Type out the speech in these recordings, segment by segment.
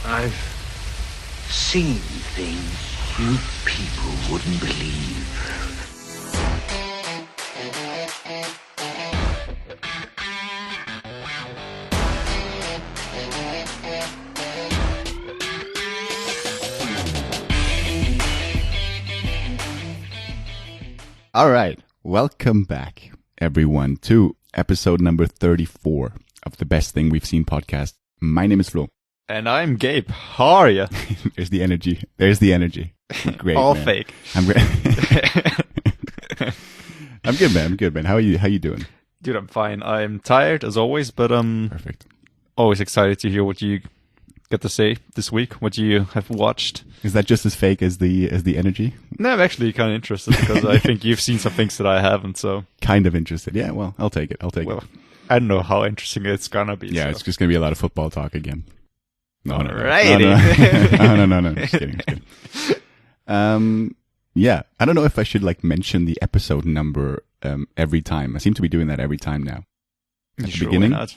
I've seen things you people wouldn't believe. All right. Welcome back, everyone, to episode number 34 of the Best Thing We've Seen podcast. My name is Flo. And I'm Gabe. How are you? There's the energy. There's the energy. Great, All man. fake. I'm great. I'm good, man. I'm good, man. How are you doing? Dude, I'm fine. I'm tired, as always, but Perfect. always excited to hear what you get to say this week, what you have watched. Is that just as fake as the energy? No, I'm actually kind of interested because I think you've seen some things that I haven't, so... Kind of interested. Yeah, well, I'll take it. Well, I don't know how interesting it's gonna be. Yeah, so. It's just going to be a lot of football talk again. No. Alrighty. No. Just kidding. Yeah, I don't know if I should mention the episode number every time. I seem to be doing that every time now. At the beginning. Why not?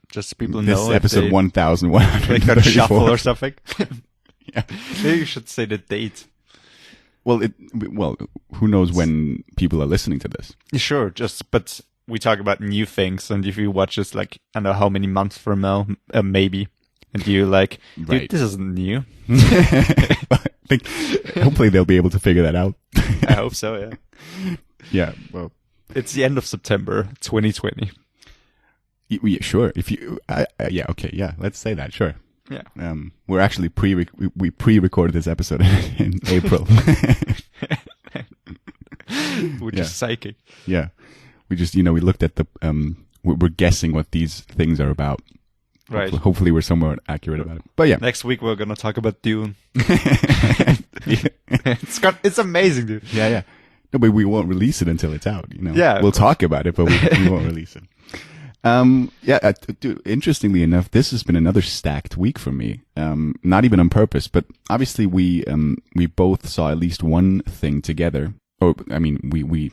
Just so people This know. episode 1134. Like a shuffle or something. Yeah. Maybe you should say the date. Well, who knows when people are listening to this? Sure, but we talk about new things, and if you watch this, I don't know how many months from now, maybe, and you're like, dude, Right. this isn't new. I think hopefully they'll be able to figure that out. I hope so, yeah. Yeah, well, It's the end of September 2020. yeah, sure. If you, yeah, okay, yeah, let's say that, sure. Yeah. We're actually we pre-recorded this episode in April. Which Yeah. is psychic. Yeah, we just we looked at the we're guessing what these things are about. Right. Hopefully we're somewhat accurate about it. But yeah, Next week we're gonna talk about Dune. It's amazing, dude. yeah. No, but we won't release it until it's out. Yeah, of we'll course. talk about it, but we won't release it. Dude, interestingly enough, this has been another stacked week for me. Not even on purpose, but obviously we both saw at least one thing together. Or, I mean, we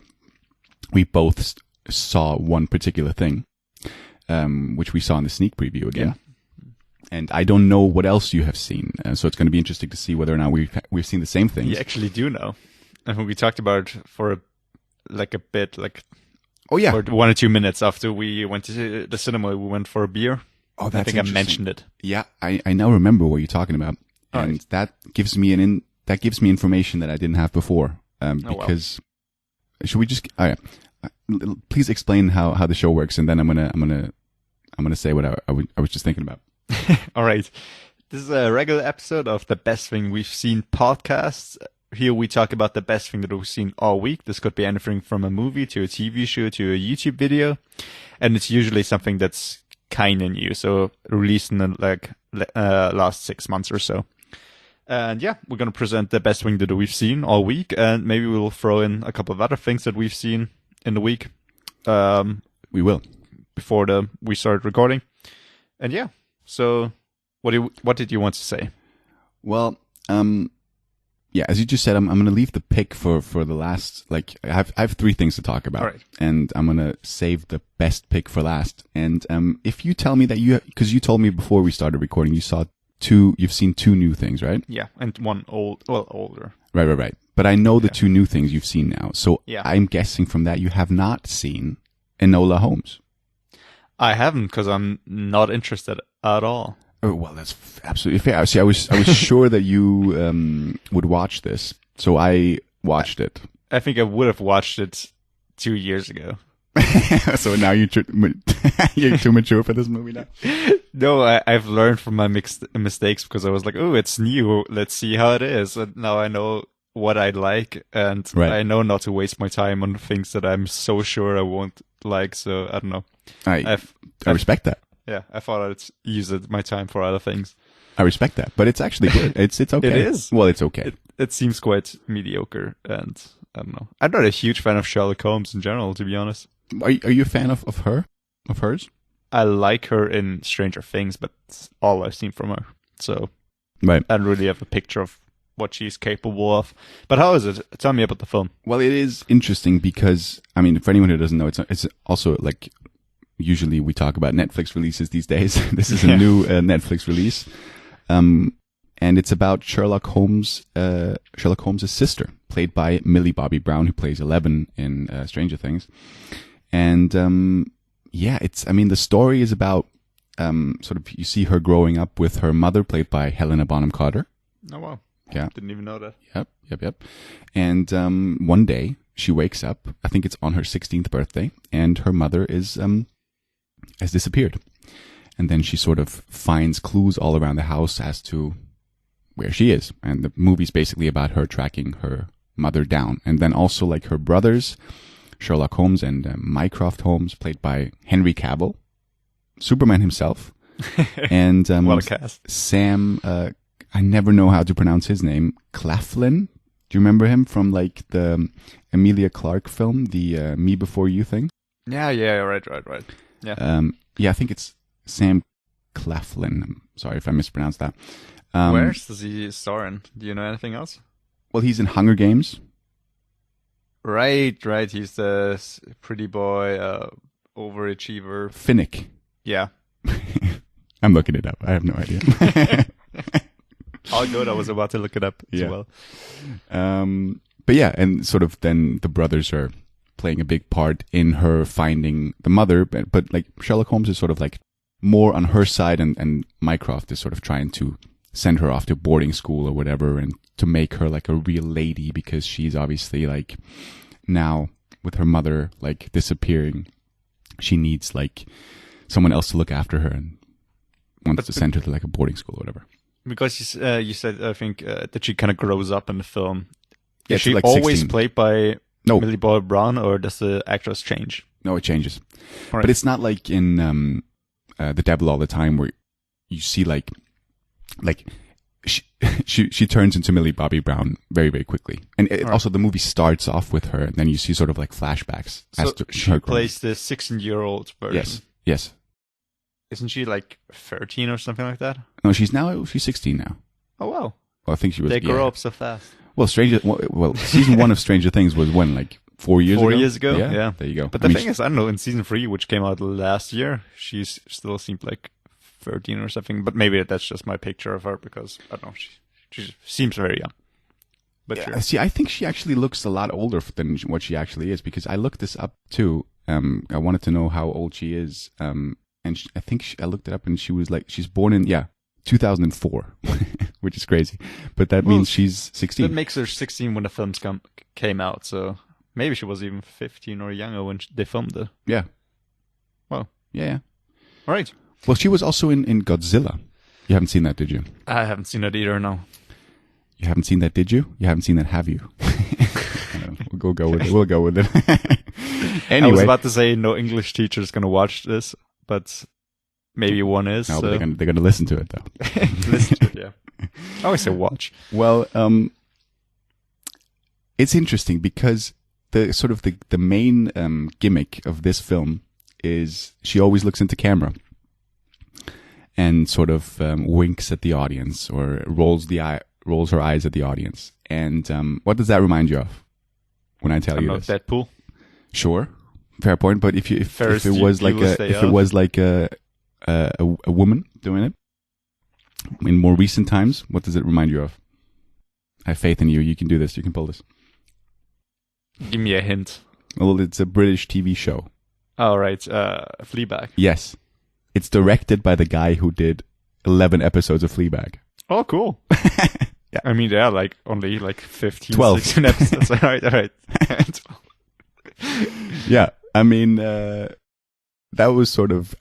both saw one particular thing, which we saw in the sneak preview again. Yeah. And I don't know what else you have seen, so it's going to be interesting to see whether or not we've seen the same things. You actually do know. And we talked about it for a bit, Oh yeah. or 1 or 2 minutes after we went to the cinema, we went for a beer. Oh, I that's think I interesting. mentioned it. Yeah, I now remember what you're talking about, All and right. that gives me information that I didn't have before. Wow. Because should we just? All right, please explain how the show works, and then I'm gonna say what I was just thinking about. All right. This is a regular episode of the Best Thing We've Seen podcast. Here we talk about the best thing that we've seen all week. This could be anything from a movie to a TV show to a YouTube video. And it's usually something that's kind of new. So released in the last 6 months or so. And yeah, we're going to present the best thing that we've seen all week. And maybe we'll throw in a couple of other things that we've seen in the week. We will. Before we started recording. And yeah, so what did you want to say? Well, yeah, as you just said, I'm going to leave the pick for the last. I have 3 things to talk about, Right. and I'm going to save the best pick for last. And if you tell me that because you told me before we started recording, you've seen 2 new things, right? Yeah, and one older. Right. But I know the 2 new things you've seen now, so Yeah. I'm guessing from that you have not seen Enola Holmes. I haven't because I'm not interested at all. Oh, well, that's absolutely fair. See, I was sure that you would watch this, so I watched it. I think I would have watched it 2 years ago. So now you're too mature for this movie now. No, I've learned from my mistakes because I was like, oh, it's new. Let's see how it is. And now I know what I like, and Right. I know not to waste my time on things that I'm so sure I won't like. So I don't know. I respect that. Yeah, I thought I'd use my time for other things. I respect that, but it's actually good. It's okay. It is. Well, it's okay. It seems quite mediocre, and I don't know. I'm not a huge fan of Sherlock Holmes in general, to be honest. Are you a fan of her? Of hers? I like her in Stranger Things, but that's all I've seen from her. So Right. I don't really have a picture of what she's capable of. But how is it? Tell me about the film. Well, it is interesting because, I mean, for anyone who doesn't know, it's also usually we talk about Netflix releases these days. This is a new Netflix release. And it's about Sherlock Holmes' sister, played by Millie Bobby Brown, who plays 11 in Stranger Things. And the story is about sort of, you see her growing up with her mother, played by Helena Bonham Carter. Oh wow! Yeah, didn't even know that. Yep. And one day she wakes up. I think it's on her 16th birthday, and her mother has disappeared. And then she sort of finds clues all around the house as to where she is. And the movie's basically about her tracking her mother down. And then also like her brothers, Sherlock Holmes and Mycroft Holmes, played by Henry Cavill, Superman himself. And what a cast. Sam, I never know how to pronounce his name, Claflin. Do you remember him from like the Emilia Clarke film, the Me Before You thing? Yeah, right. Yeah. I think it's Sam Claflin. I'm sorry if I mispronounced that. Where does he star in? Do you know anything else? Well, he's in Hunger Games. Right. He's the pretty boy, overachiever. Finnick. Yeah. I'm looking it up. I have no idea. All good. I was about to look it up as well. But yeah, and sort of then the brothers are playing a big part in her finding the mother. But like Sherlock Holmes is sort of like more on her side, and Mycroft is sort of trying to send her off to boarding school or whatever, and to make her like a real lady, because she's obviously like now with her mother like disappearing, she needs like someone else to look after her, and wants to send her to like a boarding school or whatever. Because you said, I think, that she kind of grows up in the film. Yeah, is she like always 16. played by No. Millie Bobby Brown, or does the actress change? No, it changes. Right. But it's not like in The Devil All the Time, where you see like she turns into Millie Bobby Brown very, very quickly. And also the movie starts off with her, and then you see sort of like flashbacks. So she plays the 16-year-old version. Yes. Isn't she like 13 or something like that? No, she's 16 now. Oh wow! Well, I think she was. They grow up so fast. Well, season 1 of Stranger Things was when, like 4 years ago. 4 years ago. Yeah. There you go. But the thing is, I don't know. In season 3, which came out last year, she still seemed like 13 or something. But maybe that's just my picture of her, because I don't know. She seems very young. But yeah, sure. See, I think she actually looks a lot older than what she actually is, because I looked this up too. I wanted to know how old she is. And I looked it up, and she's born in 2004, which is crazy. But that means she's 16. That makes her 16 when the films came out. So maybe she was even 15 or younger when they filmed it. Yeah. Well. Yeah. All right. Well, she was also in Godzilla. You haven't seen that, did you? I haven't seen it either, no. You haven't seen that, did you? You haven't seen that, have you? We'll go with it. We'll go with it. Anyway. I was about to say no English teacher is going to watch this, but maybe one is. No, but they're going to listen to it, though. Listen to it, yeah. I always say watch. Well, it's interesting because the sort of the main gimmick of this film is she always looks into camera and sort of winks at the audience, or rolls her eyes at the audience. And what does that remind you of when I tell you this? Deadpool. Sure, fair point. But if it was like a woman doing it in more recent times, what does it remind you of? I have faith in you. You can do this. You can pull this. Give me a hint. Well, it's a British TV show. Oh, right. Fleabag. Yes. It's directed by the guy who did 11 episodes of Fleabag. Oh, cool. Yeah. I mean, like only like 15, 12. 16 episodes. All right. Yeah. I mean, that was sort of,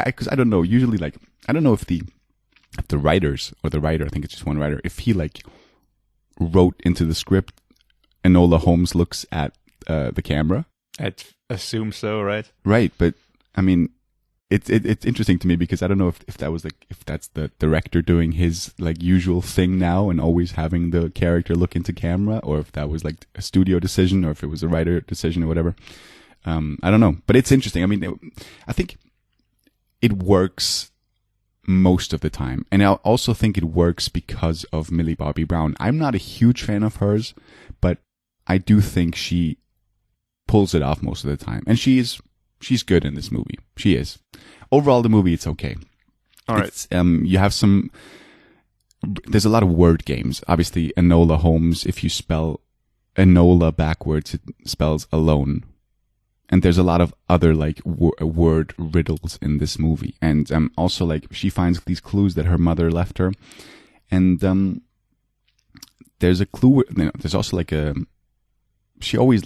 because I don't know, usually like, I don't know if the writers, or the writer, I think it's just one writer, if he like wrote into the script, Enola Holmes looks at the camera. I'd assume so, right? Right, but I mean, it's interesting to me because I don't know if that was like, if that's the director doing his like usual thing now and always having the character look into camera, or if that was like a studio decision, or if it was a writer decision or whatever. I don't know, but it's interesting. I mean, I think it works most of the time, and I also think it works because of Millie Bobby Brown. I'm not a huge fan of hers, but I do think she pulls it off most of the time, and she's good in this movie. She is. Overall, the movie, it's okay. All right. You have some there's a lot of word games. Obviously, Enola Holmes, if you spell Enola backwards, it spells alone. And there's a lot of other like word riddles in this movie. And also like she finds these clues that her mother left her. And there's a clue, there's also like she always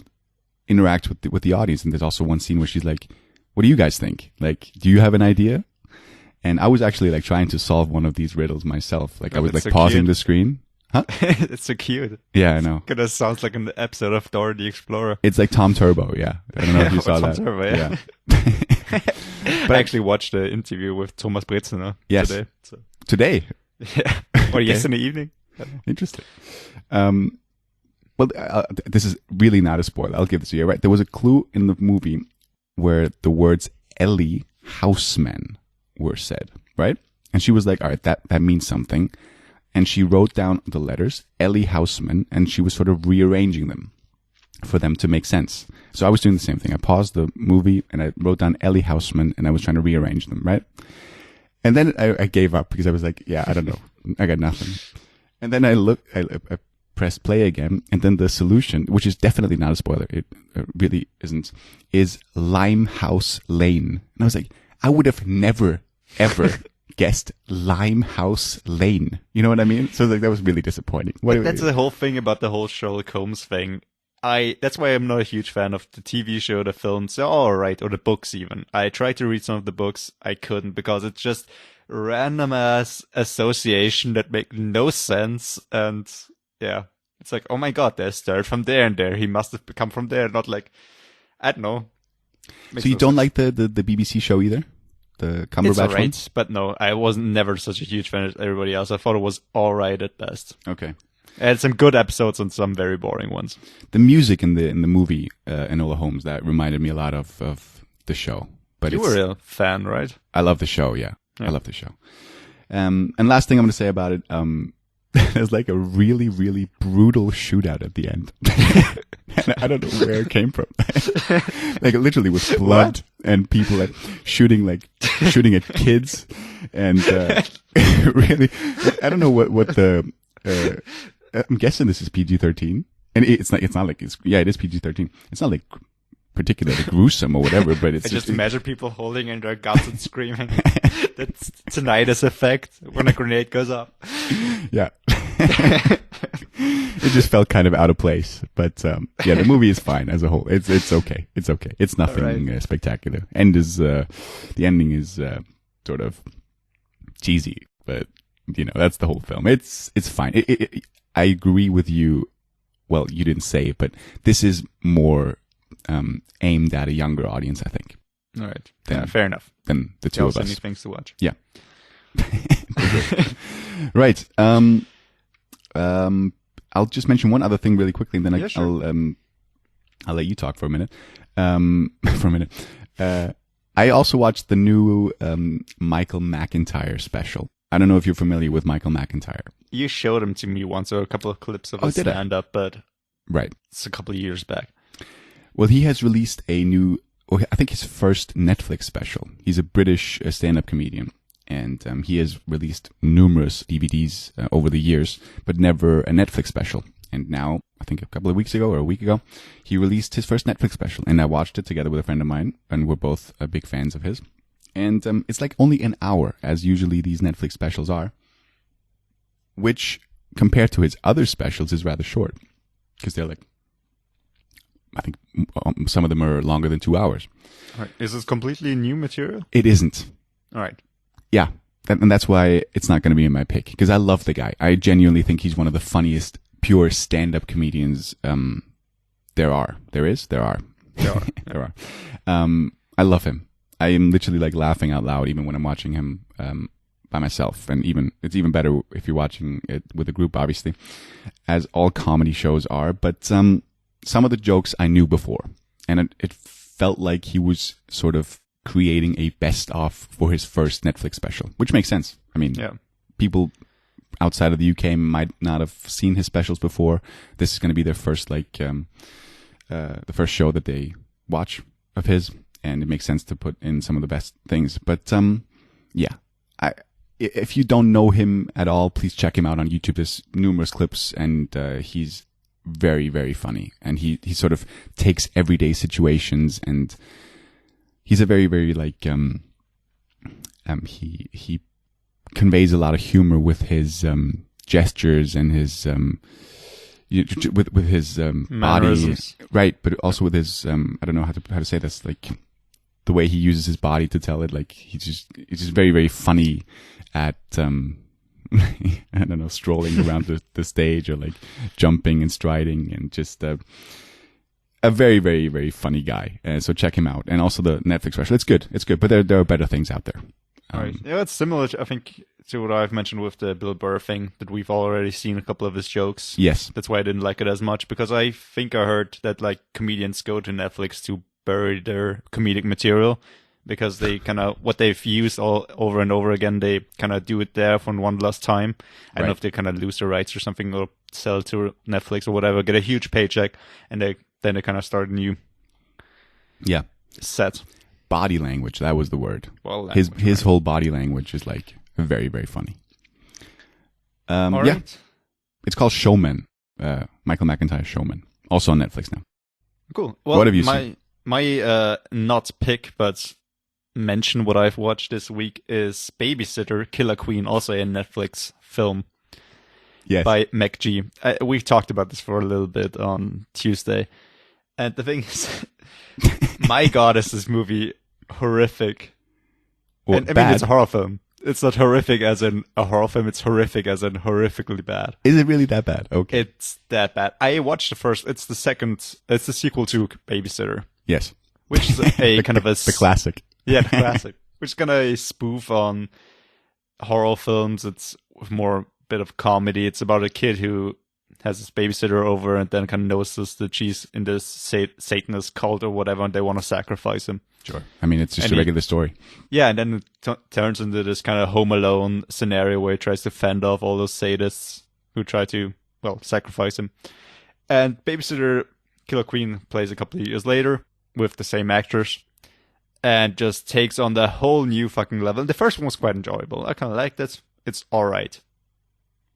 interacts with the audience. And there's also one scene where she's like, what do you guys think? Like, do you have an idea? And I was actually like trying to solve one of these riddles myself. Like I was like so pausing the screen. Huh? It's so cute. Yeah, I know. It sounds like an episode of Dora the Explorer. It's like Tom Turbo, yeah. I don't know if you saw Tom that. Turbo, yeah. But I actually watched the interview with Thomas Brezner today. So. Today? Yeah. Or yesterday evening. Interesting. Well, this is really not a spoiler. I'll give this to you, right? There was a clue in the movie where the words Ellie Houseman were said, right? And she was like, all right, that means something. And she wrote down the letters, Ellie Houseman, and she was sort of rearranging them for them to make sense. So I was doing the same thing. I paused the movie and I wrote down Ellie Houseman and I was trying to rearrange them, right? And then I gave up because I was like, yeah, I don't know. I got nothing. And then I pressed play again, and then the solution, which is definitely not a spoiler, it really isn't, is Limehouse Lane. And I was like, I would have never, ever guessed Limehouse Lane. You know what I mean? So like that was really disappointing. That's the whole thing about the whole Sherlock Holmes thing. That's why I'm not a huge fan of the TV show, the films, or the books even. I tried to read some of the books, I couldn't because it's just random ass association that make no sense. And yeah, it's like, oh my god, there's stirred from there and there. He must have come from there, not like, I don't know. So you don't like the BBC show either? The Cumberbatch it's alright, one? But no, I wasn't never such a huge fan as everybody else. I thought it was alright at best. Okay. It had some good episodes and some very boring ones. The music in the movie Enola Holmes, that reminded me a lot of the show. But you were a fan, right? I love the show, yeah. I love the show. And last thing I'm going to say about it, there's like a really, really brutal shootout at the end. And I don't know where it came from. Like literally with blood and people like shooting at kids. And really, I don't know what the... I'm guessing this is PG-13. And it is PG-13. It's not like particularly gruesome or whatever, but it's I just imagine people holding in their guts and screaming. That's tinnitus effect when a grenade goes up. Yeah. It just felt kind of out of place, but the movie is fine as a whole. It's okay. It's okay. It's nothing spectacular. The ending is sort of cheesy, but that's the whole film. It's fine. I agree with you. Well, you didn't say it, but this is more aimed at a younger audience, I think. All right. Fair enough. Than the two of us. Many things to watch. Yeah. Right. I'll just mention one other thing really quickly, and then I'll let you talk for a minute. I also watched the new Michael McIntyre special. I don't know if you're familiar with Michael McIntyre. You showed him to me once, or a couple of clips of his stand-up, but right, it's a couple of years back. Well, he has released a new, I think his first Netflix special. He's a British stand-up comedian, and he has released numerous DVDs over the years, but never a Netflix special. And now, I think a couple of weeks ago or a week ago, he released his first Netflix special, and I watched it together with a friend of mine, and we're both big fans of his. And it's like only an hour, as usually these Netflix specials are, which compared to his other specials is rather short, because they're like, I think some of them are longer than 2 hours. All right. Is this completely new material? It isn't. All right. Yeah, and that's why it's not going to be in my pick, because I love the guy. I genuinely think he's one of the funniest pure stand-up comedians there are. There are. I love him. I am literally like laughing out loud even when I'm watching him by myself, and it's even better if you're watching it with a group, obviously, as all comedy shows are. But some of the jokes I knew before, and it felt like he was sort of creating a best-of for his first Netflix special, which makes sense. I mean, people outside of the UK might not have seen his specials before. This is going to be their first, the first show that they watch of his, and it makes sense to put in some of the best things. But if you don't know him at all, please check him out on YouTube. There's numerous clips, and he's very, very funny. And he sort of takes everyday situations, and he's a very, very like he conveys a lot of humor with his gestures and his with his body, right? But also with his I don't know how to say this, like the way he uses his body to tell it. Like he's just very, very funny at I don't know, strolling around the stage, or like jumping and striding, and just a very, very, very funny guy. So check him out, and also the Netflix special. It's good, but there are better things out there. Right. Yeah, it's similar, I think, to what I've mentioned with the Bill Burr thing, that we've already seen a couple of his jokes. Yes. That's why I didn't like it as much, because I think I heard that like comedians go to Netflix to bury their comedic material, because they kind of, what they've used all over and over again, they kind of do it there for one last time. I don't know if they kind of lose the rights or something, or sell to Netflix or whatever, get a huge paycheck, and then they kind of start a new set. Body language, that was the word. Well, his whole body language is like very, very funny. All right. It's called Showman. Michael McIntyre Showman, also on Netflix now. Cool. Well, what have you seen? My not pick, but mention what I've watched this week is Babysitter, Killer Queen, also a Netflix film. Yes. By McG. We talked about this for a little bit on Tuesday, and the thing is, my God, is this movie horrific? Well, and, I mean, it's a horror film. It's not horrific as in a horror film. It's horrific as in horrifically bad. Is it really that bad? Okay. It's that bad. I watched the first. It's the sequel to Babysitter. Yes. Which is a kind of a the classic. Yeah, the classic. Which is kind of a spoof on horror films. It's more bit of comedy. It's about a kid who has this babysitter over, and then kind of notices that she's in this Satanist cult or whatever, and they want to sacrifice him. Sure. I mean, it's just a regular story. Yeah, and then it turns into this kind of Home Alone scenario where he tries to fend off all those sadists who try to, sacrifice him. And Babysitter Killer Queen plays a couple of years later with the same actors, and just takes on the whole new fucking level. The first one was quite enjoyable. I kind of liked it. It's alright.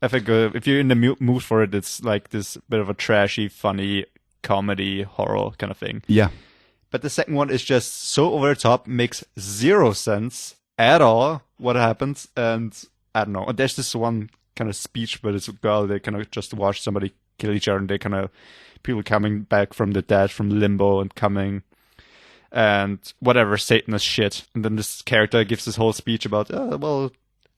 I think if you're in the mood for it, it's like this bit of a trashy, funny comedy horror kind of thing. Yeah. But the second one is just so over the top, makes zero sense at all what happens. And I don't know. There's this one kind of speech, but it's a girl, they kind of just watch somebody kill each other, and they kind of, people coming back from the dead, from limbo, and coming, and whatever, Satanist shit. And then this character gives this whole speech about, the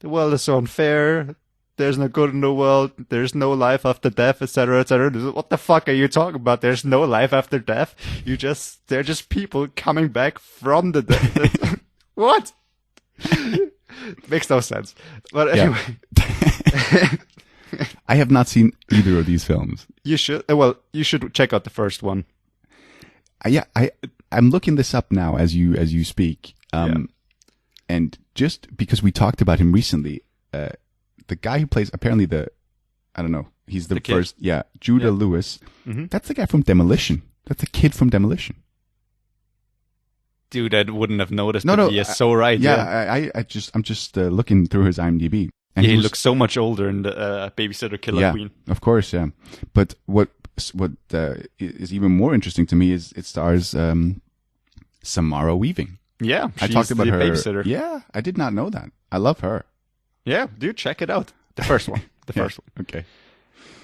world is so unfair. There's no good in the world. There's no life after death, etc., etc. What the fuck are you talking about? There's no life after death. They're just people coming back from the dead. What? Makes no sense. But anyway. Yeah. I have not seen either of these films. You should. You should check out the first one. I'm looking this up now as you speak. And just because we talked about him recently, the guy who plays apparently he's the first, Judah Lewis. Mm-hmm. That's the guy from Demolition. That's a kid from Demolition. Dude, I wouldn't have noticed. No, you're so right. Yeah, I'm just looking through his IMDb, and he looks so much older in the Babysitter Killer Queen. Of course, yeah. But what is even more interesting to me is it stars Samara Weaving. Yeah, I talked about her. Babysitter. Yeah, I did not know that. I love her. Yeah, dude, check it out. The first one. First one. Okay.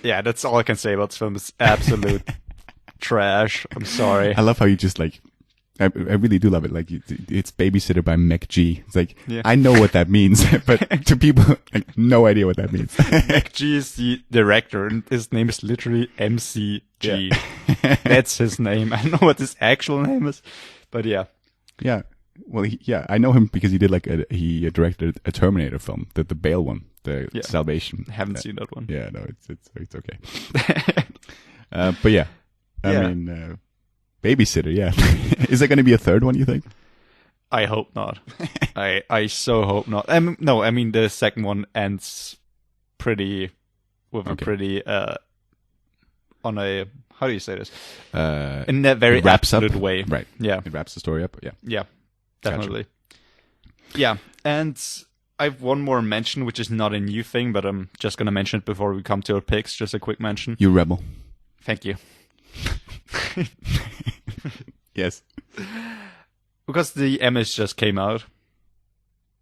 Yeah, that's all I can say about this film. It's absolute trash. I'm sorry. I love how you just like, I really do love it. Like, it's Babysitter by McG. It's like, I know what that means, but to people, like, no idea what that means. McG is the director, and his name is literally MCG. Yeah. That's his name. I don't know what his actual name is, but yeah. Yeah. Well, I know him because he did he directed a Terminator film, the Bale one, Salvation. I haven't seen that one. Yeah, no, it's okay. But yeah, I mean, Babysitter. Yeah, is there going to be a third one? You think? I hope not. I so hope not. No, I mean the second one ends a pretty on a, how do you say this? In a very absolute way, right? Yeah, it wraps the story up. Yeah. Yeah. Definitely. Gotcha. Yeah. And I have one more mention, which is not a new thing, but I'm just going to mention it before we come to our picks. Just a quick mention. You rebel. Thank you. Yes. Because the Emmys just came out.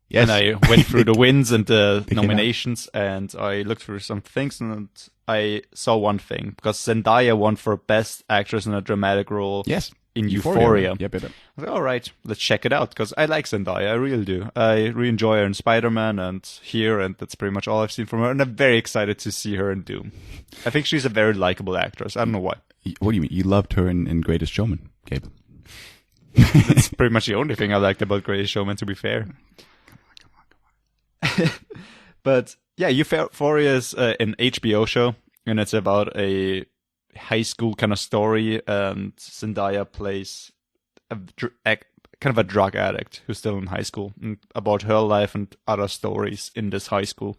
Yes. And I went through the wins and the They came nominations, and I looked through some things, and I saw one thing. Because Zendaya won for Best Actress in a Dramatic Role Yes. in Euphoria. Yep. I was like, all right, let's check it out, because I like Zendaya, I really do. I really enjoy her in Spider-Man and here, and that's pretty much all I've seen from her, and I'm very excited to see her in Doom. I think she's a very likable actress. I don't know why. What do you mean? You loved her in Greatest Showman, Gabe. That's pretty much the only thing I liked about Greatest Showman, to be fair. Come on. But yeah, Euphoria is an HBO show, and it's about a high school kind of story, and Zendaya plays kind of a drug addict who's still in high school, and about her life and other stories in this high school.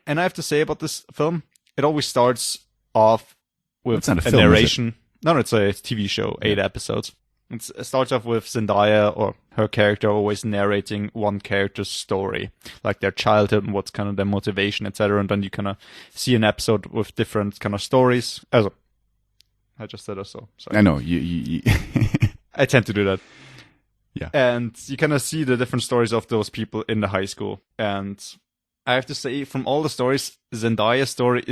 And I have to say about this film, it always starts off with It's not a a film, is it? narration. No, it's a TV show, 8 episodes. It starts off with Zendaya, or her character, always narrating one character's story, like their childhood and what's kind of their motivation, etc. And then you kind of see an episode with different kind of stories. Also, I just said so. Sorry. I know you I tend to do that. Yeah. And you kind of see the different stories of those people in the high school. And I have to say, from all the stories, Zendaya's story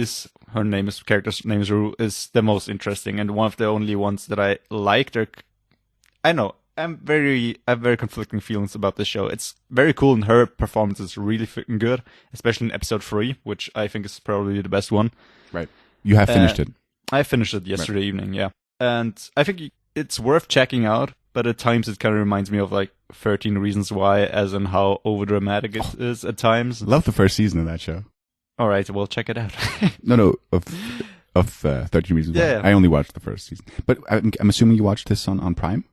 character's name is Rue, is the most interesting, and one of the only ones that I liked. I know, I have very conflicting feelings about this show. It's very cool, and her performance is really freaking good, especially in episode 3, which I think is probably the best one. Right. You have finished it. I finished it yesterday evening, yeah. And I think it's worth checking out, but at times it kind of reminds me of like 13 Reasons Why, as in how overdramatic it is at times. Love the first season of that show. All right, well, check it out. No, of 13 Reasons Why. Yeah. I only watched the first season. But I'm assuming you watched this on Prime?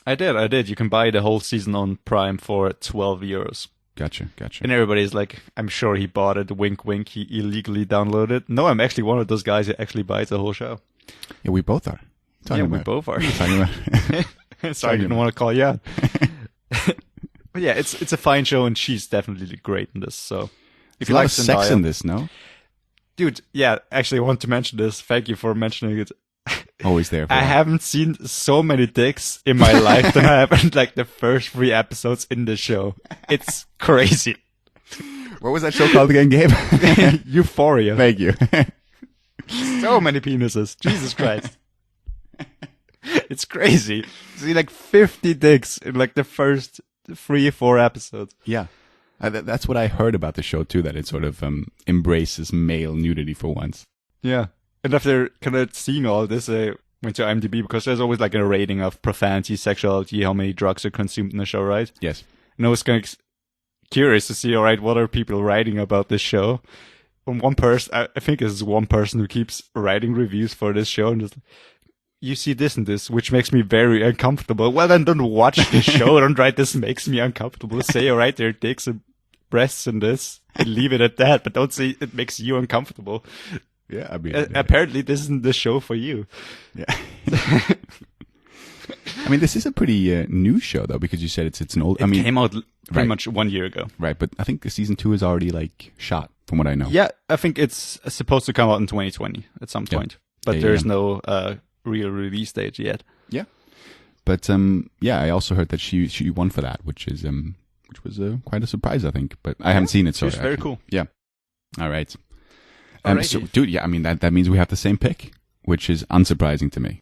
I did. You can buy the whole season on Prime for €12. Gotcha. And everybody's like, I'm sure he bought it, wink wink, he illegally downloaded it. No, I'm actually one of those guys who actually buys the whole show. Yeah, we both are. We both are. Talking about. Sorry, I didn't want to call you out. But yeah, it's a fine show, and she's definitely great in this. So if There's a lot of sex in this, no? Dude, yeah, actually I want to mention this. Thank you for mentioning it. Always there. I haven't seen so many dicks in my life than I have in like the first 3 episodes in the show. It's crazy. What was that show called again, Gabe? Euphoria. Thank you. So many penises. Jesus Christ. It's crazy. See like 50 dicks in like the first 3 or 4 episodes. Yeah. That's what I heard about the show too, that it sort of embraces male nudity for once. Yeah. And after kind of seeing all this, I went to IMDb, because there's always like a rating of profanity, sexuality, how many drugs are consumed in the show, right? Yes. And I was kind of curious to see, all right, what are people writing about this show? From one person, I think there's one person who keeps writing reviews for this show, and just, you see this and this, which makes me very uncomfortable. Well, then don't watch the show. Don't write this makes me uncomfortable. Say, all right, there are dicks and breasts in this, and leave it at that. But don't say it makes you uncomfortable. Yeah, I mean, apparently this isn't the show for you. Yeah. I mean, this is a pretty new show though, because you said it's an old. It came out pretty much 1 year ago. Right, but I think the season 2 is already like shot, from what I know. Yeah, I think it's supposed to come out in 2020 at some point, but there's no real release date yet. Yeah, but yeah, I also heard that she won for that, which was quite a surprise, I think. But I haven't seen it, so it's very cool. Yeah. All right. Alrighty. So, dude, yeah, I mean that means we have the same pick, which is unsurprising to me.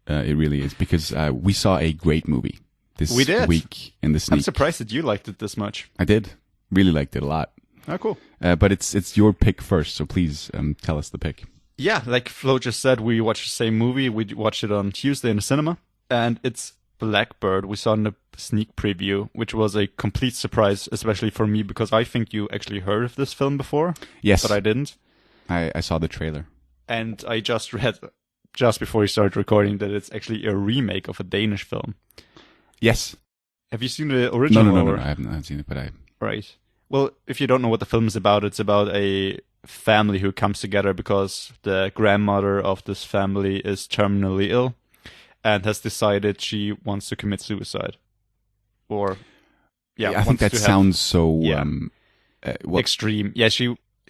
It really is, because we saw a great movie this week in the sneak. I'm surprised that you liked it this much. I did. Really liked it a lot. Oh, cool. But it's your pick first, so please tell us the pick. Yeah, like Flo just said, we watched the same movie. We watched it on Tuesday in the cinema, and it's Blackbird. We saw in the sneak preview, which was a complete surprise, especially for me, because I think you actually heard of this film before. Yes. But I didn't. I saw the trailer. And I just read, just before we started recording, that it's actually a remake of a Danish film. Yes. Have you seen the original? No, I haven't seen it, but Right. Well, if you don't know what the film is about, it's about a family who comes together because the grandmother of this family is terminally ill and has decided she wants to commit suicide. Or yeah, I think wants that to have sounds so. Yeah. Well, extreme. Yeah,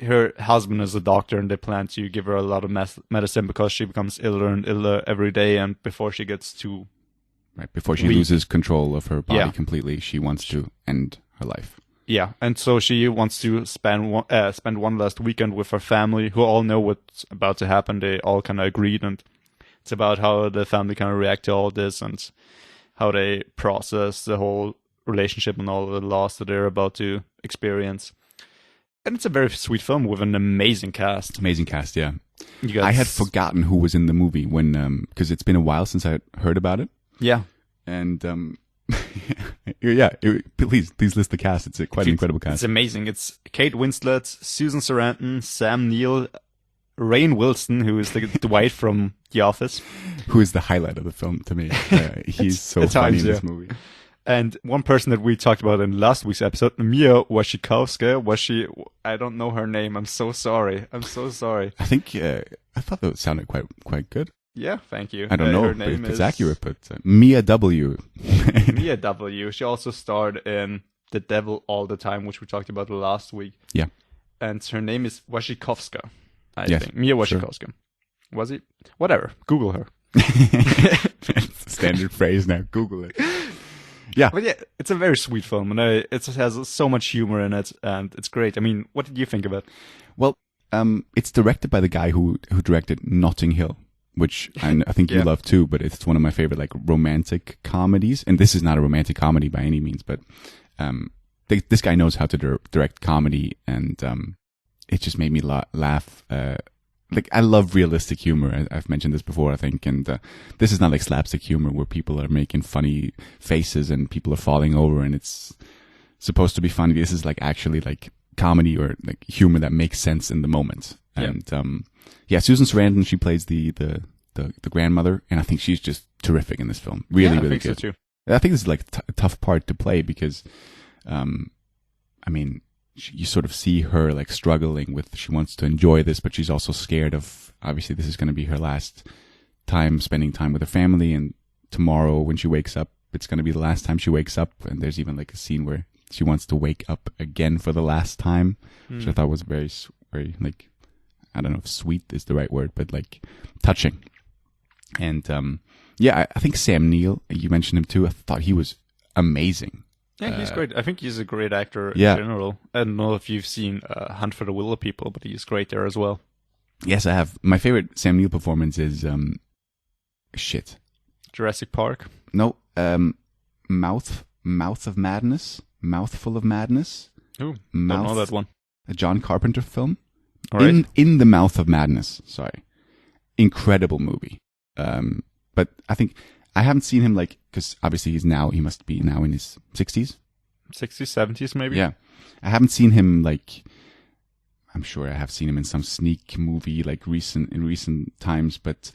her husband is a doctor, and they plan to give her a lot of medicine because she becomes iller and iller every day, and before she gets to right before she weak. loses control of her body Yeah. completely, she wants to end her life. Yeah, and so she wants to spend one last weekend with her family, who all know what's about to happen. They all kind of agreed, and it's about how the family kind of react to all this and how they process the whole relationship and all the loss that they're about to experience. And it's a very sweet film with an amazing cast. Amazing cast, yeah. You I had got forgotten who was in the movie when because it's been a while since I heard about it. yeah. And please list the cast. It's quite an incredible It's cast. amazing. It's Kate Winslet, Susan Sarandon, Sam Neill, Rainn Wilson, who is the Dwight from The Office, Who is the highlight of the film to me? He's so at funny times, in this yeah. movie. and one person that we talked about in last week's episode, Mia Wasikowska. I don't know her name. I'm so sorry. I think I thought that sounded quite good. Yeah, thank you. I don't know her if name it's is accurate, but Mia W. Mia W. She also starred in The Devil All the Time, which we talked about last week. Yeah. And her name is Wasikowska, I Yes, think. Mia sure. Wasikowska. Was it? Whatever. Google her. It's a standard phrase now. Google it. Yeah. But yeah, it's a very sweet film, and it has so much humor in it, and it's great. I mean, what did you think of it? Well, it's directed by the guy who directed Notting Hill, which I think you Yeah. love too, but it's one of my favorite like romantic comedies. And this is not a romantic comedy by any means, but this guy knows how to direct comedy, and it just made me laugh. Like I love realistic humor. I've mentioned this before, I think, and this is not like slapstick humor where people are making funny faces and people are falling over, and it's supposed to be funny. This is like actually like comedy or like humor that makes sense in the moment. Yeah. And Susan Sarandon, she plays the grandmother, and I think she's just terrific in this film. Really, Yeah, really I think good. so too. I think this is like a tough part to play because, I mean, you sort of see her like struggling with, she wants to enjoy this, but she's also scared of, obviously this is going to be her last time spending time with her family, and tomorrow when she wakes up, it's going to be the last time she wakes up, and there's even like a scene where she wants to wake up again for the last time, which I thought was very, very like, I don't know if sweet is the right word, but like touching. And I think Sam Neill, you mentioned him too, I thought he was amazing. Yeah, he's great. I think he's a great actor in Yeah. general. I don't know if you've seen Hunt for the Willow People, but he's great there as well. Yes, I have. My favorite Sam Neill performance is Jurassic Park. No, Mouth of Madness, Mouthful of Madness. Ooh, don't know that one. A John Carpenter film. All right. In the Mouth of Madness. Sorry, incredible movie. But I think I haven't seen him like, because obviously he must be now in his 60s. 60s, 70s maybe? Yeah, I haven't seen him like. I'm sure I have seen him in some sneak movie like in recent times, but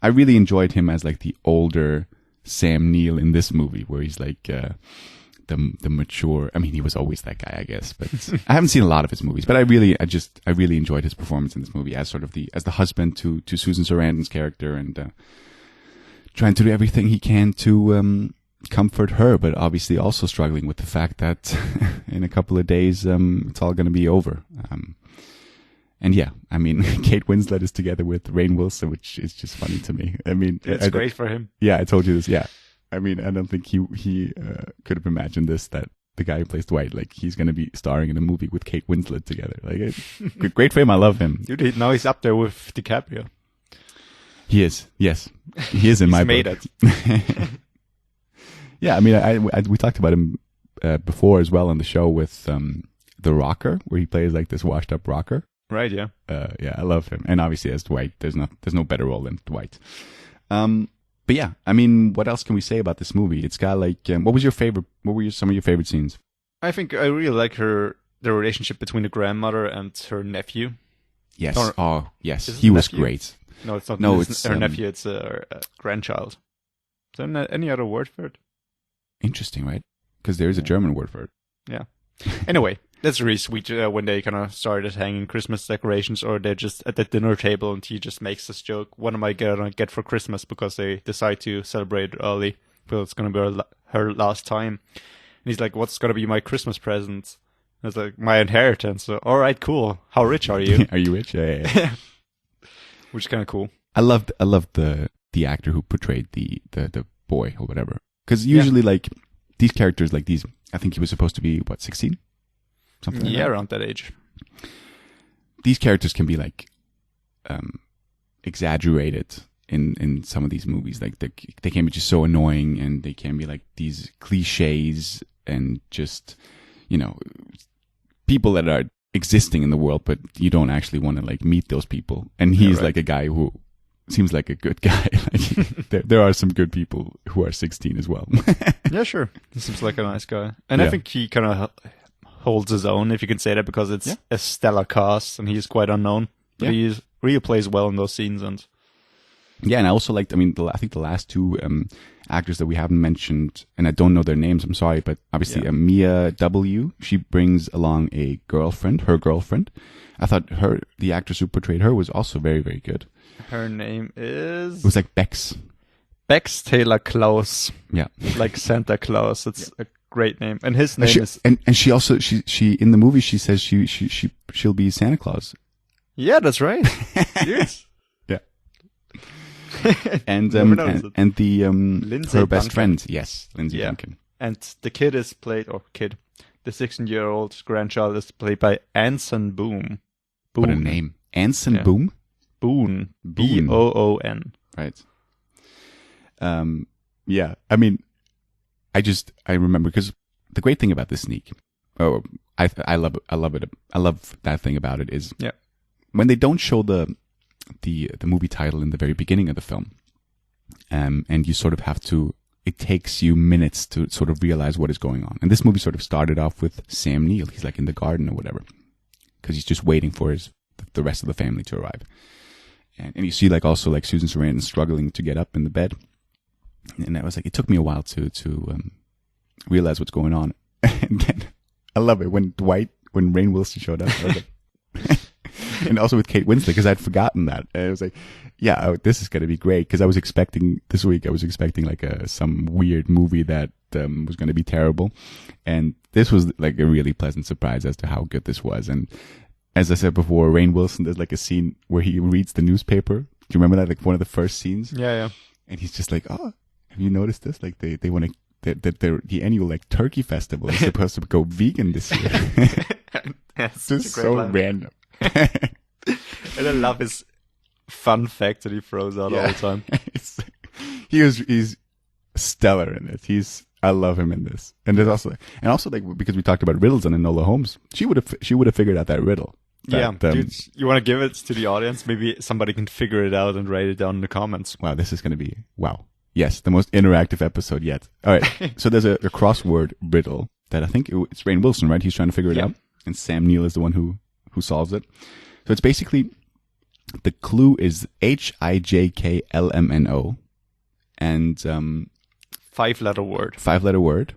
I really enjoyed him as like the older Sam Neill in this movie, where he's like the mature. I mean, he was always that guy, I guess, but I haven't seen a lot of his movies. But I really enjoyed his performance in this movie as sort of the Husband to Susan Sarandon's character, and trying to do everything he can to comfort her, but obviously also struggling with the fact that in a couple of days it's all going to be over. And yeah, I mean, Kate Winslet is together with Rainn Wilson, which is just funny to me. I mean, It's great for him. Yeah, I told you this. Yeah, I mean, I don't think he could have imagined this, that the guy who plays Dwight, like, he's going to be starring in a movie with Kate Winslet together. Like, great for him. I love him. Dude, now he's up there with DiCaprio. He is. Yes, he is in my made book. it. Yeah, I mean, we talked about him before as well on the show with The Rocker, where he plays like this washed up rocker. Right, yeah. Yeah, I love him, and obviously as Dwight, there's no better role than Dwight. But yeah, I mean, what else can we say about this movie? It's got like, what were some of your favorite scenes? I think I really like the relationship between the grandmother and her nephew. Yes. Yes. Is it He was nephew? great. No, it's not. No, it's her nephew. It's her grandchild. Is there any other word for it? Interesting, right? Because there is a German word for it. Yeah. Anyway, that's really sweet when they kind of started hanging Christmas decorations, or they're just at the dinner table and he just makes this joke, what am I going to get for Christmas? Because they decide to celebrate early, because it's going to be her last time. he's like, "What's gonna be my Christmas present?" And it's like, "My inheritance." So, all right, cool. How rich are you? Are you rich? Yeah. Which is kind of cool. I loved the actor who portrayed the boy or whatever. Because usually, like, these characters, like these, I think he was supposed to be, 16? Something like that. Around that age. These characters can be, like, exaggerated in some of these movies. Like, they can be just so annoying, and they can be, like, these cliches and just, people that are existing in the world, but you don't actually want to, like, meet those people. And he's, like, a guy who seems like a good guy. Like, there are some good people who are 16 as well. Yeah, sure. He seems like a nice guy. And I think he kind of holds his own, if you can say that, because it's a stellar cast and he's quite unknown. But he really plays well in those scenes. And I also liked, I think the last two actors that we haven't mentioned, and I don't know their names, I'm sorry, but obviously Mia W., she brings along her girlfriend. I thought the actress who portrayed her was also very, very good. Her name is... It was like Bex Taylor Klaus. Yeah. Like Santa Claus. It's a great name. And his name is... And she also, she in the movie, she says she'll be Santa Claus. Yeah, that's right. Yes. Yeah. And the Lindsay her best Duncan. friend, yes, Lindsay Duncan. And the kid is played, the 16-year-old grandchild is played by Anson Boone. What a name. Anson Boone? Boone. B-O-O-N. Right. Yeah, I mean, I remember, because the great thing about this sneak, I love it. I love that thing about it is when they don't show the movie title in the very beginning of the film, and you sort of have to, it takes you minutes to sort of realize what is going on. And this movie sort of started off with Sam Neill. He's like in the garden or whatever, because he's just waiting for the rest of the family to arrive. And you see, like, also, like, Susan Sarandon struggling to get up in the bed. And I was like, it took me a while to realize what's going on. And then I love it when Rainn Wilson showed up. I was like, and also with Kate Winslet, because I'd forgotten that. And I was like, this is going to be great. Because I was expecting like some weird movie that was going to be terrible. And this was like a really pleasant surprise as to how good this was. And as I said before, Rainn Wilson, there's like a scene where he reads the newspaper. Do you remember that? Like one of the first scenes? Yeah. And he's just like, oh, have you noticed this? Like they want to, the annual like turkey festival is supposed to go vegan this year. It's just so random. And I love his fun fact that he throws out all the time. He's stellar in it. I love him in this. And there's also like, because we talked about riddles on Enola Holmes, she would have figured out that riddle. Dude, you want to give it to the audience? Maybe somebody can figure it out and write it down in the comments. Wow, this is going to be, yes, the most interactive episode yet. All right, so there's a crossword riddle that I think it's Rainn Wilson, right? He's trying to figure it out. And Sam Neill is the one who solves it. So it's basically, the clue is HIJKLMNO. And 5-letter word. 5-letter word.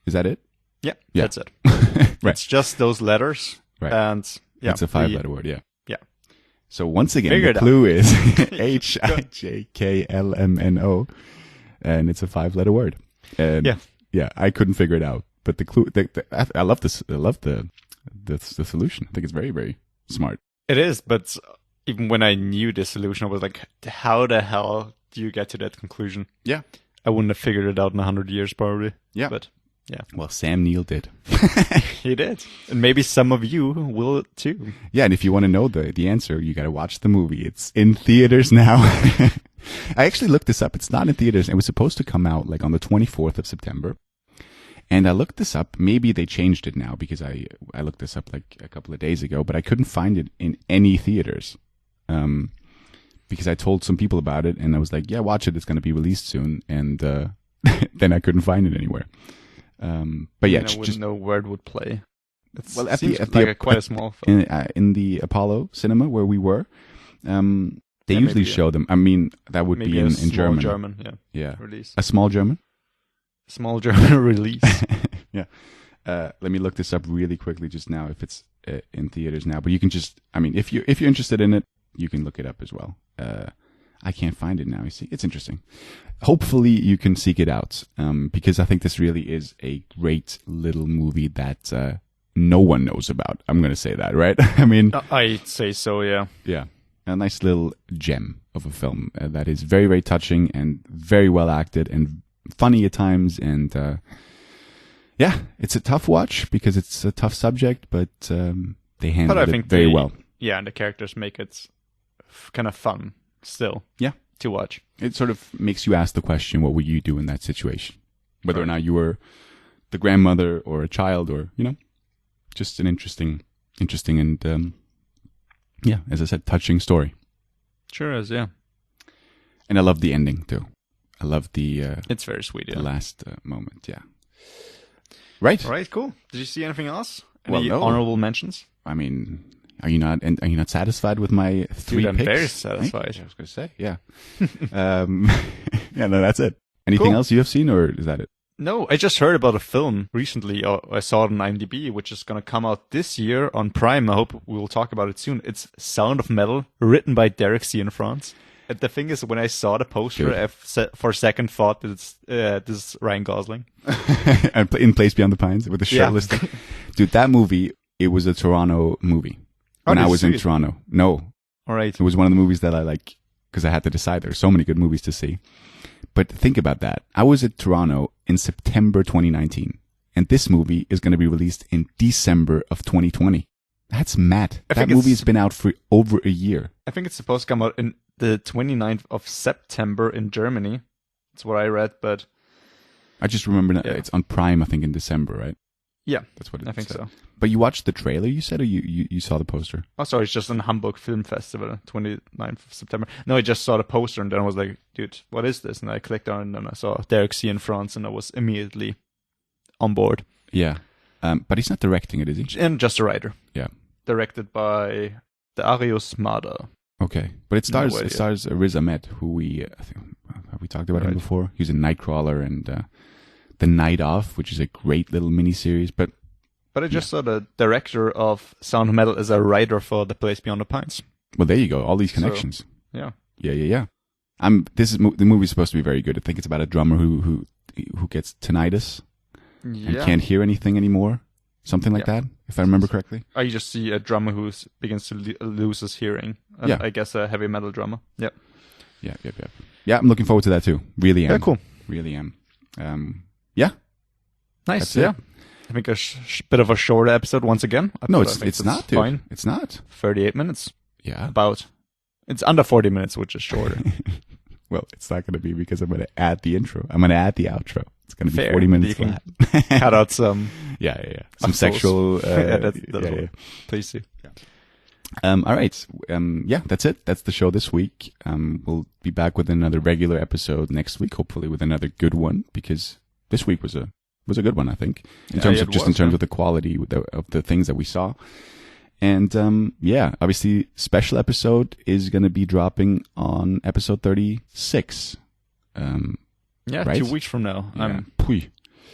Is that it? Yeah. That's it. Right. It's just those letters. Right. And it's a 5-letter word, yeah. Yeah. So once again, the clue is HIJKLMNO, and it's a 5-letter word. And yeah, I couldn't figure it out. But the clue, I love this. I love the solution. I think it's very, very smart. It is, but even when I knew the solution, I was like, how the hell do you get to that conclusion? Yeah. I wouldn't have figured it out in 100 years, probably. Yeah. But yeah. Well, Sam Neill did. He did. And maybe some of you will too. Yeah, and if you want to know the answer, you got to watch the movie. It's in theaters now. I actually looked this up. It's not in theaters. It was supposed to come out like on the 24th of September. And I looked this up. Maybe they changed it now, because I looked this up like a couple of days ago, but I couldn't find it in any theaters. Because I told some people about it, and I was like, yeah, watch it. It's going to be released soon. And then I couldn't find it anywhere. But yeah, I wouldn't know where it would play. Well, quite a small film. In the Apollo cinema where we were, they usually show them. I mean, that would be in German. German, yeah. Release. A small German? Small German release. Yeah. Let me look this up really quickly just now if it's in theaters now. But you can just, I mean, if you're interested in it, you can look it up as well. I can't find it now. You see, it's interesting. Hopefully you can seek it out, because I think this really is a great little movie that no one knows about. I'm going to say that, right? I mean, I'd say so, yeah. Yeah. A nice little gem of a film that is very, very touching and very well acted and funny at times. And yeah, it's a tough watch because it's a tough subject, but they handle it very well. Yeah, and the characters make it kind of fun still. Yeah. To watch. It sort of makes you ask the question, what would you do in that situation? Whether or not you were the grandmother or a child, or, just an interesting and, yeah, as I said, touching story. Sure is, yeah. And I love the ending, too. I love the... it's very sweet, yeah. The last moment, yeah. Right. All right, cool. Did you see anything else? Well, Any no. honorable mentions? I mean... Are you not satisfied with my 3 Dude, I'm picks? very satisfied. I was going to say, yeah. Yeah, no, that's it. Anything Cool. else you have seen, or is that it? No, I just heard about a film recently. I saw it on IMDb, which is going to come out this year on Prime. I hope we will talk about it soon. It's Sound of Metal, written by Derek Cianfrance. And the thing is, when I saw the poster, Good. I for a second thought that this is Ryan Gosling. And in Place Beyond the Pines with the shirtless thing. Dude, that movie, it was a Toronto movie. When I was in Toronto. No. All right. It was one of the movies that I like, because I had to decide. There are so many good movies to see. But think about that. I was at Toronto in September 2019. And this movie is going to be released in December of 2020. That's mad. That movie's been out for over a year. I think it's supposed to come out in the 29th of September in Germany. That's what I read, but... I just remember that it's on Prime, I think, in December, right? Yeah, that's what it I think said. so. But you watched the trailer, you said, or you saw the poster? Oh, sorry, it's just in Hamburg Film Festival, 29th of September. No, I just saw the poster and then I was like, dude, what is this? And I clicked on it and I saw Derek Cianfrance and I was immediately on board. Yeah. But he's not directing it, is he? And just a writer. Yeah. Directed by Darius Mada. Okay. But it stars Riz Ahmed, who have we talked about him before? He was in Nightcrawler and The Night Off, which is a great little miniseries, but I just saw the director of Sound of Metal as a writer for The Place Beyond the Pines. Well, there you go. All these connections. So, yeah. Yeah. The movie's supposed to be very good. I think it's about a drummer who gets tinnitus and can't hear anything anymore. Something like that, if I remember correctly. I just see a drummer who begins to lose his hearing. I guess a heavy metal drummer. Yep. Yeah. Yeah, I'm looking forward to that too. Really am. Yeah, cool. Really am. Yeah. Nice. Yeah. I think a bit of a short episode once again. No, it's not, dude. Fine. It's not. 38 minutes. Yeah. It's under 40 minutes, which is shorter. Well, it's not going to be because I'm going to add the intro. I'm going to add the outro. It's going to be 40 minutes flat. Cut out some... Yeah. Some sexual... Please do. Yeah. All right. That's it. That's the show this week. We'll be back with another regular episode next week, hopefully with another good one, because this week was a good one, I think, in terms of the quality of the things that we saw. And obviously, special episode is going to be dropping on episode 36. Right? 2 weeks from now. Yeah. I'm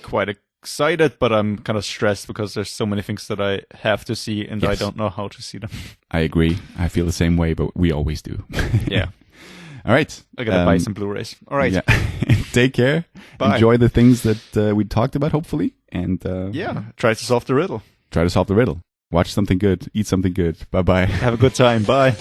quite excited, but I'm kind of stressed because there's so many things that I have to see and I don't know how to see them. I agree. I feel the same way, but we always do. Yeah. All right. I gotta buy some Blu-rays. All right. Yeah. Take care. Bye. Enjoy the things that we talked about, hopefully. And try to solve the riddle. Watch something good. Eat something good. Bye-bye. Have a good time. Bye.